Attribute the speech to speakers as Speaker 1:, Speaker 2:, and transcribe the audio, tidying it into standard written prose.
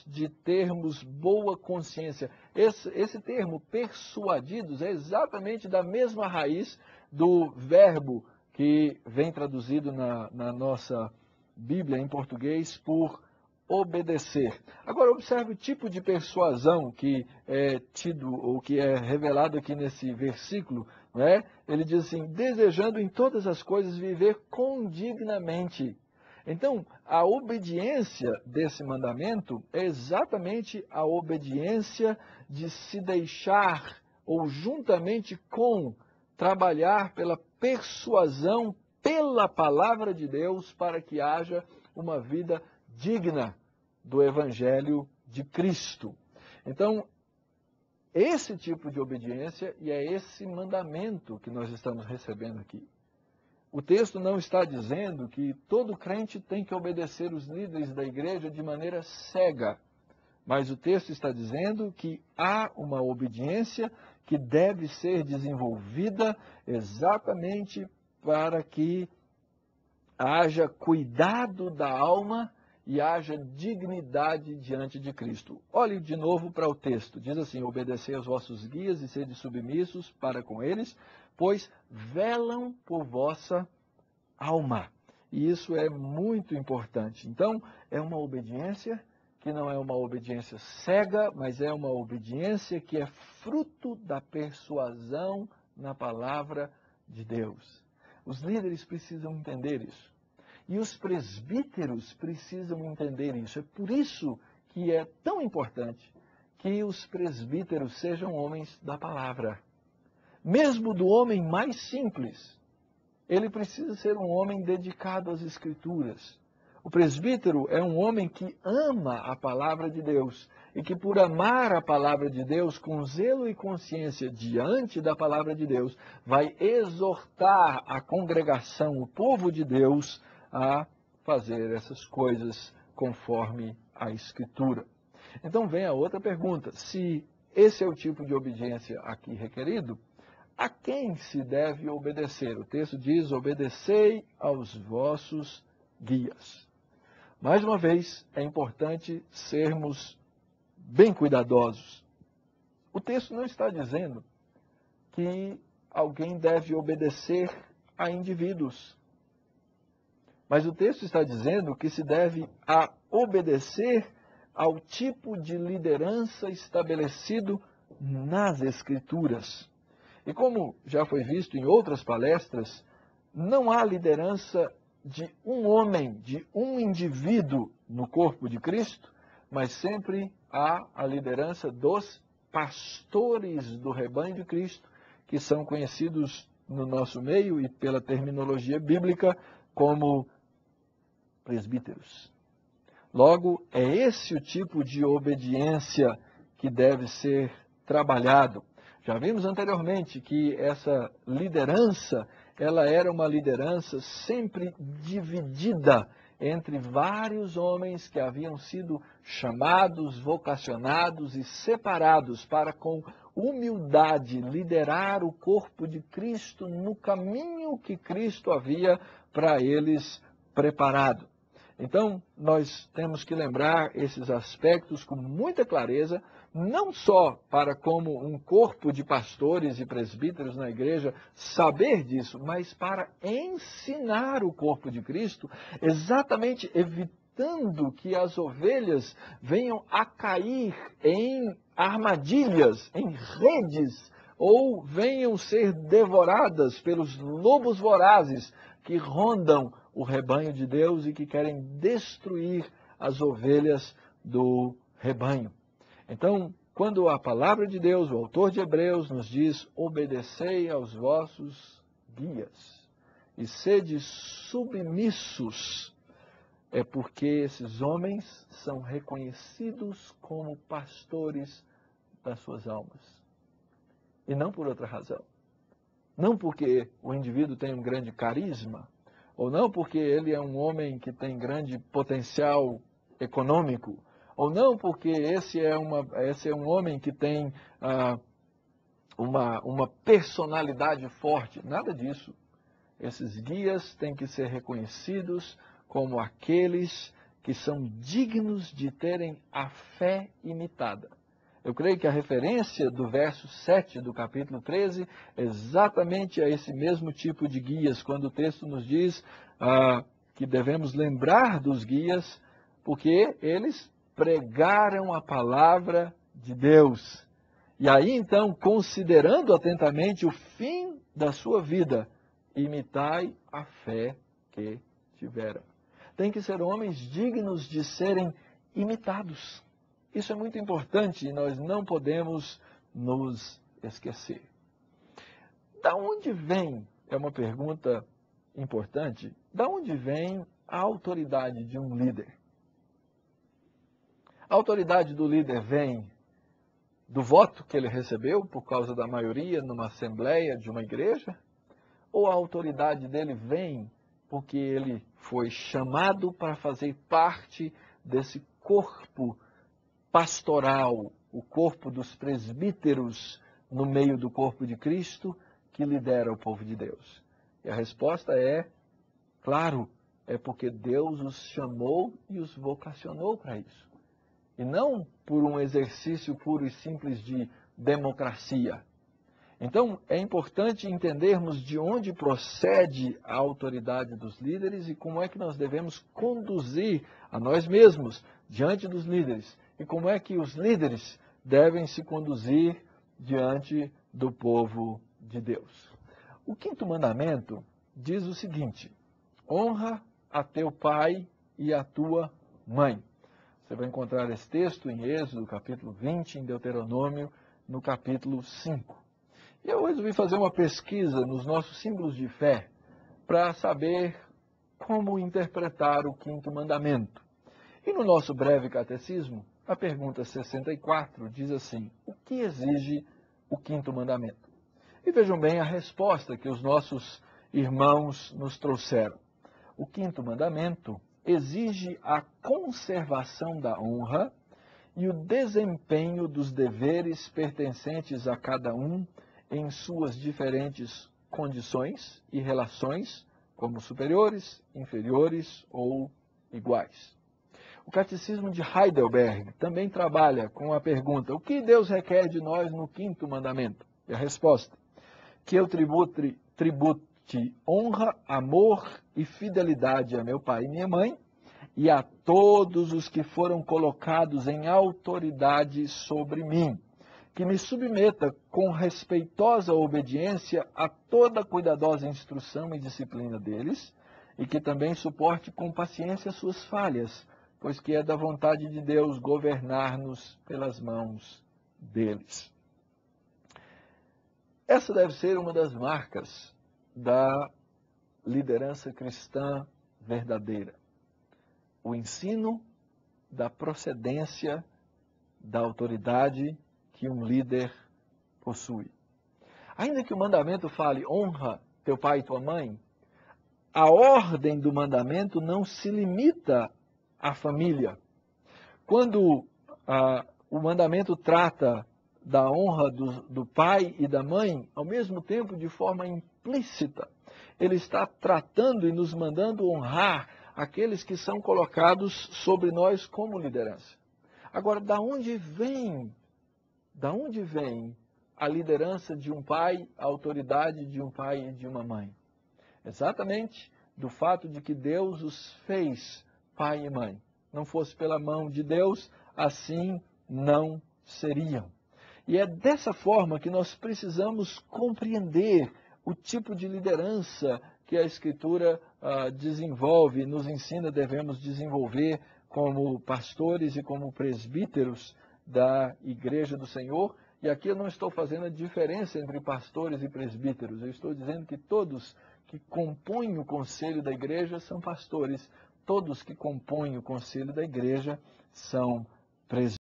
Speaker 1: de termos boa consciência. Esse termo, persuadidos, é exatamente da mesma raiz do verbo que vem traduzido na nossa Bíblia em português por obedecer. Agora, observe o tipo de persuasão que é tido ou que é revelado aqui nesse versículo, não é? Ele diz assim, desejando em todas as coisas viver condignamente. Então, a obediência desse mandamento é exatamente a obediência de se deixar, ou juntamente com, trabalhar pela persuasão, pela palavra de Deus, para que haja uma vida digna do Evangelho de Cristo. Então, esse tipo de obediência e é esse mandamento que nós estamos recebendo aqui. O texto não está dizendo que todo crente tem que obedecer os líderes da igreja de maneira cega, mas o texto está dizendo que há uma obediência que deve ser desenvolvida exatamente para que haja cuidado da alma e haja dignidade diante de Cristo. Olhe de novo para o texto. Diz assim, obedecei aos vossos guias e sede submissos para com eles, pois velam por vossa alma. E isso é muito importante. Então, é uma obediência que não é uma obediência cega, mas é uma obediência que é fruto da persuasão na palavra de Deus. Os líderes precisam entender isso. E os presbíteros precisam entender isso. É por isso que é tão importante que os presbíteros sejam homens da palavra. Mesmo do homem mais simples, ele precisa ser um homem dedicado às Escrituras. O presbítero é um homem que ama a palavra de Deus e que, por amar a palavra de Deus com zelo e consciência diante da palavra de Deus, vai exortar a congregação, o povo de Deus, a fazer essas coisas conforme a Escritura. Então vem a outra pergunta. Se esse é o tipo de obediência aqui requerido, a quem se deve obedecer? O texto diz, obedecei aos vossos guias. Mais uma vez, é importante sermos bem cuidadosos. O texto não está dizendo que alguém deve obedecer a indivíduos. Mas o texto está dizendo que se deve a obedecer ao tipo de liderança estabelecido nas Escrituras. E como já foi visto em outras palestras, não há liderança de um homem, de um indivíduo no corpo de Cristo, mas sempre há a liderança dos pastores do rebanho de Cristo, que são conhecidos no nosso meio e pela terminologia bíblica como presbíteros. Logo, é esse o tipo de obediência que deve ser trabalhado. Já vimos anteriormente que essa liderança, ela era uma liderança sempre dividida entre vários homens que haviam sido chamados, vocacionados e separados para com humildade liderar o corpo de Cristo no caminho que Cristo havia para eles preparado. Então, nós temos que lembrar esses aspectos com muita clareza, não só para como um corpo de pastores e presbíteros na igreja saber disso, mas para ensinar o corpo de Cristo, exatamente evitando que as ovelhas venham a cair em armadilhas, em redes, ou venham ser devoradas pelos lobos vorazes que rondam o rebanho de Deus e que querem destruir as ovelhas do rebanho. Então, quando a palavra de Deus, o autor de Hebreus, nos diz, obedecei aos vossos guias e sede submissos, é porque esses homens são reconhecidos como pastores das suas almas. E não por outra razão. Não porque o indivíduo tem um grande carisma, ou não porque ele é um homem que tem grande potencial econômico, ou não porque esse é um homem que tem uma personalidade forte. Nada disso. Esses guias têm que ser reconhecidos como aqueles que são dignos de terem a fé imitada. Eu creio que a referência do verso 7 do capítulo 13 é exatamente a esse mesmo tipo de guias, quando o texto nos diz que devemos lembrar dos guias, porque eles pregaram a palavra de Deus. E aí, então, considerando atentamente o fim da sua vida, imitai a fé que tiveram. Tem que ser homens dignos de serem imitados. Isso é muito importante e nós não podemos nos esquecer. Da onde vem, é uma pergunta importante, da onde vem a autoridade de um líder? A autoridade do líder vem do voto que ele recebeu por causa da maioria numa assembleia de uma igreja? Ou a autoridade dele vem porque ele foi chamado para fazer parte desse corpo pastoral, o corpo dos presbíteros no meio do corpo de Cristo que lidera o povo de Deus? E a resposta é, claro, é porque Deus os chamou e os vocacionou para isso. E não por um exercício puro e simples de democracia. Então, é importante entendermos de onde procede a autoridade dos líderes e como é que nós devemos conduzir a nós mesmos diante dos líderes. E como é que os líderes devem se conduzir diante do povo de Deus. O quinto mandamento diz o seguinte: honra a teu pai e a tua mãe. Você vai encontrar esse texto em Êxodo, capítulo 20, em Deuteronômio, no capítulo 5. E eu resolvi fazer uma pesquisa nos nossos símbolos de fé para saber como interpretar o quinto mandamento. E no nosso breve catecismo, a pergunta 64 diz assim: o que exige o quinto mandamento? E vejam bem a resposta que os nossos irmãos nos trouxeram. O quinto mandamento exige a conservação da honra e o desempenho dos deveres pertencentes a cada um em suas diferentes condições e relações, como superiores, inferiores ou iguais. O Catecismo de Heidelberg também trabalha com a pergunta: o que Deus requer de nós no quinto mandamento? E a resposta: que eu tribute honra, amor e fidelidade a meu pai e minha mãe e a todos os que foram colocados em autoridade sobre mim, que me submeta com respeitosa obediência a toda cuidadosa instrução e disciplina deles, e que também suporte com paciência suas falhas, pois que é da vontade de Deus governar-nos pelas mãos deles. Essa deve ser uma das marcas da liderança cristã verdadeira. O ensino da procedência da autoridade que um líder possui. Ainda que o mandamento fale, honra teu pai e tua mãe, a ordem do mandamento não se limita à família. Quando o mandamento trata da honra do pai e da mãe, ao mesmo tempo de forma implícita, ele está tratando e nos mandando honrar aqueles que são colocados sobre nós como liderança. Agora, da onde vem a liderança de um pai, a autoridade de um pai e de uma mãe? Exatamente do fato de que Deus os fez pai e mãe. Não fosse pela mão de Deus, assim não seriam. E é dessa forma que nós precisamos compreender o tipo de liderança que a Escritura desenvolve, nos ensina, devemos desenvolver como pastores e como presbíteros da Igreja do Senhor. E aqui eu não estou fazendo a diferença entre pastores e presbíteros, eu estou dizendo que todos que compõem o conselho da igreja são pastores, todos que compõem o conselho da igreja são presbíteros.